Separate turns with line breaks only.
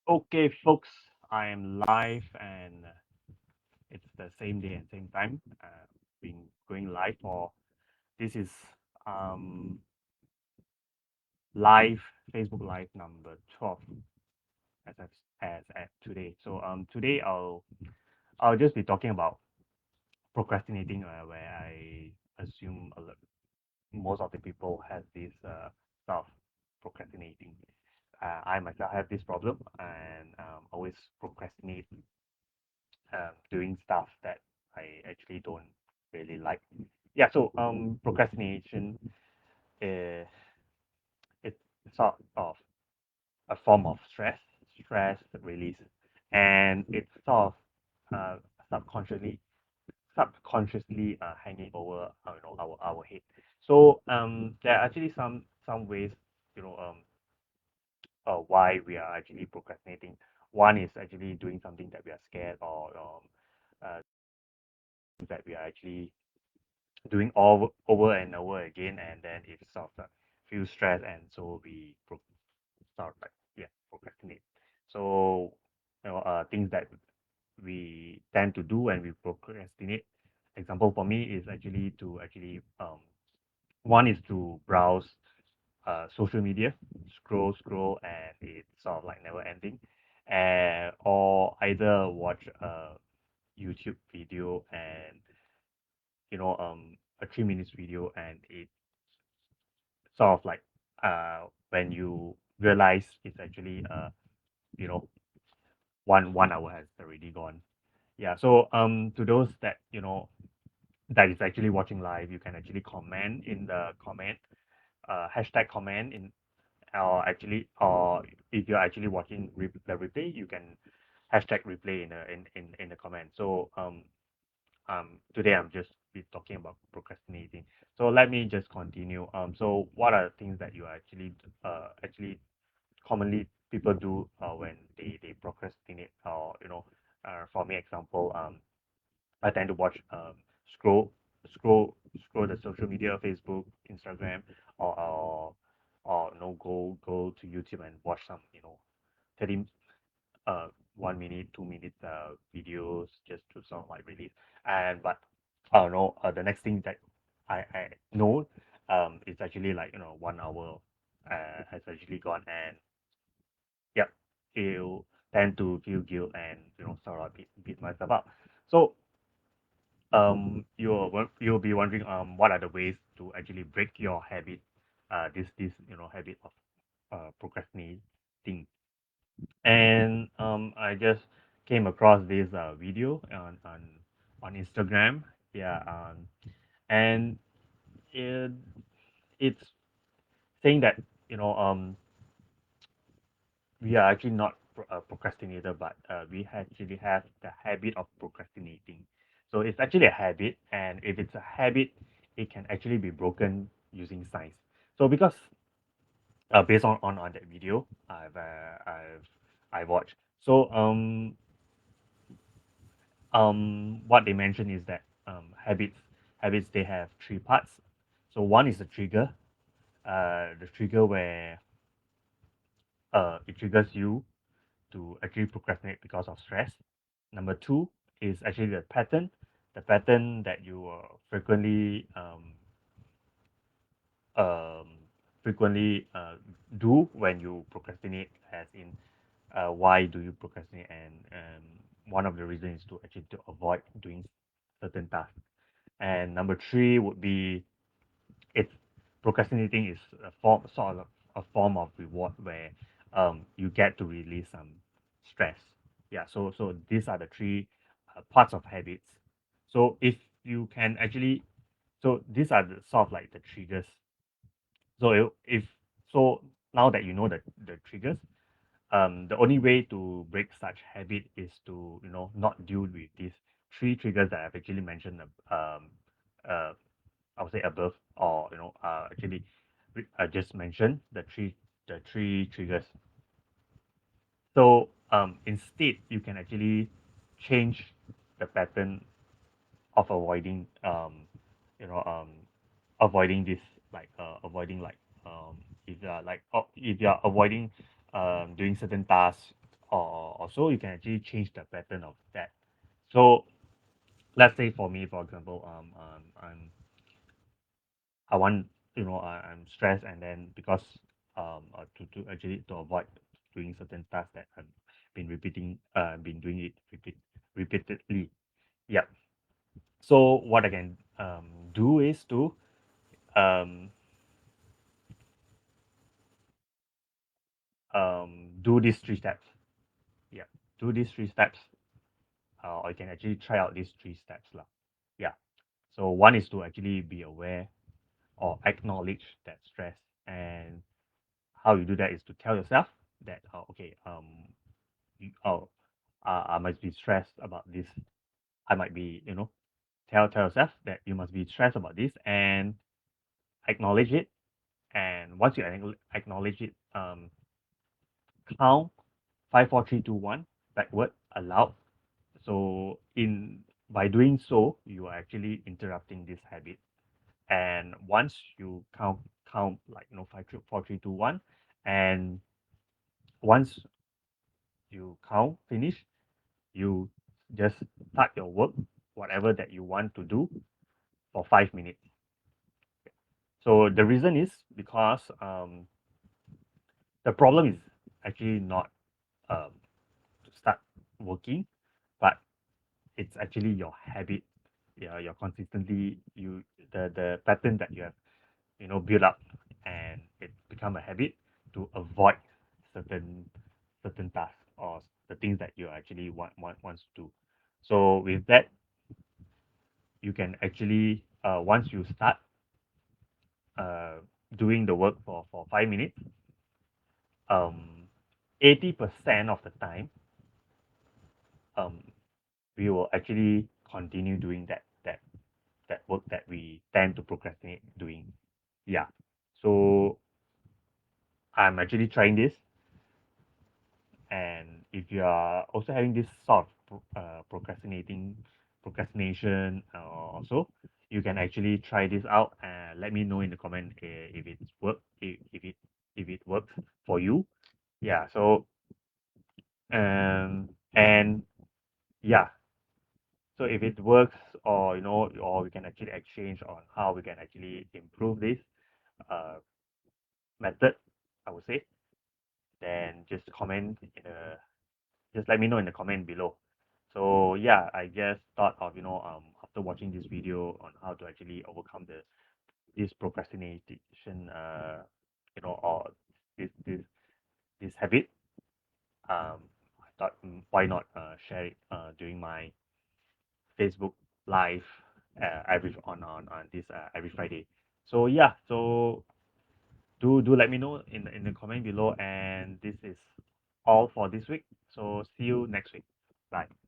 Okay, folks, I am live and it's the same day and same time. Been going live for this is um live Facebook Live number 12 as at today. So today I'll just be talking about procrastinating, where I assume most of the people have this stuff procrastinating. I myself have this problem and always procrastinate doing stuff that I actually don't really like. Yeah, so procrastination is it's sort of a form of stress release, and it's sort of uh, subconsciously subconsciously hanging over our head. So there are actually some ways you know why we are actually procrastinating. One is actually doing something that we are scared or uh, that we are actually doing all over and over again, and then it sort of feel stressed, and so we sort of like procrastinate. So things that we tend to do when we procrastinate. Example for me is actually to actually one is to browse social media, scroll, and it's sort of like never ending, or either watch a YouTube video and a 3 minutes video, and it sort of like when you realize it's actually you know 1 hour has already gone. Yeah, so to those that that is actually watching live, you can actually comment in the comment, hashtag comment in, or if you're actually watching the replay, you can hashtag replay in the comment. So today I'm just be talking about procrastinating. So let me just continue. So what are the things that you actually commonly people do when they procrastinate, or for me example, I tend to watch scroll scroll the social media, Facebook, Instagram, or go to YouTube and watch some 30 uh 1 minute 2 minute videos just to sort of like release. And but I don't know, the next thing that I know is actually like 1 hour has actually gone, and yep, you tend to feel guilt and sort of beat myself up. So you'll be wondering what are the ways to actually break your habit, this habit of procrastinating. And I just came across this video on Instagram. Yeah, and it, it's saying that you know um we are actually not a procrastinator, but we actually have the habit of procrastinating. So it's actually a habit, and if it's a habit, it can actually be broken using science. So because based on that video I watched. So what they mentioned is that habits they have three parts. So one is the trigger, the trigger where it triggers you to actually procrastinate because of stress. Number two is actually the pattern that you um, frequently do when you procrastinate, as in why do you procrastinate, and one of the reasons is to actually to avoid doing certain tasks. And number three would be it's procrastinating is a form sort of a form of reward where you get to release some stress. Yeah, so these are the three parts of habits. So if you can actually, so these are the sort of like the triggers. So if so now that you know the triggers, the only way to break such habit is to not deal with these three triggers that I've actually mentioned, uh, I would say above, or actually I just mentioned the three triggers. So instead you can actually change the pattern of avoiding you know avoiding this, like avoiding like if you're avoiding doing certain tasks or so, you can actually change the pattern of that. So let's say for me, for example, I want, I'm stressed, and then because to actually to avoid doing certain tasks that I've been doing it repeatedly. Yeah. So what I can do is to um, do these three steps. Yeah, do these three steps, or you can actually try out these three steps, lah. Yeah. So one is to actually be aware or acknowledge that stress, and how you do that is to tell yourself that, okay, oh, I must be stressed about this. I might be, tell yourself that you must be stressed about this, and acknowledge it. And once you acknowledge it, count 5, 4, 3, 2, 1 backward aloud. So in by doing so, you are actually interrupting this habit. And once you count, like, 5, 4, 3, 2, 1, and once you count finish, you just start your work, whatever that you want to do, for 5 minutes. So the reason is because the problem is actually not um, to start working, but it's actually your habit. Yeah, your consistently you the pattern that you have, build up, and it become a habit to avoid certain tasks, or the things that you actually wants to do. So with that, you can actually, once you start uh, doing the work for 5 minutes, um 80% of the time, um we will actually continue doing that work that we tend to procrastinate doing. Yeah. So I'm actually trying this, and if you are also having this sort of procrastination, also, you can actually try this out and let me know in the comment, if it's work if it works for you. Yeah. So and yeah, so if it works, or or we can actually exchange on how we can actually improve this uh, method, I would say. Then just let me know in the comment below. So yeah, I just thought of, after watching this video on how to actually overcome this procrastination, or this this habit, I thought, why not share it during my Facebook live, every on this every Friday. So yeah, so do let me know in the comment below, and this is all for this week. So see you next week. Bye.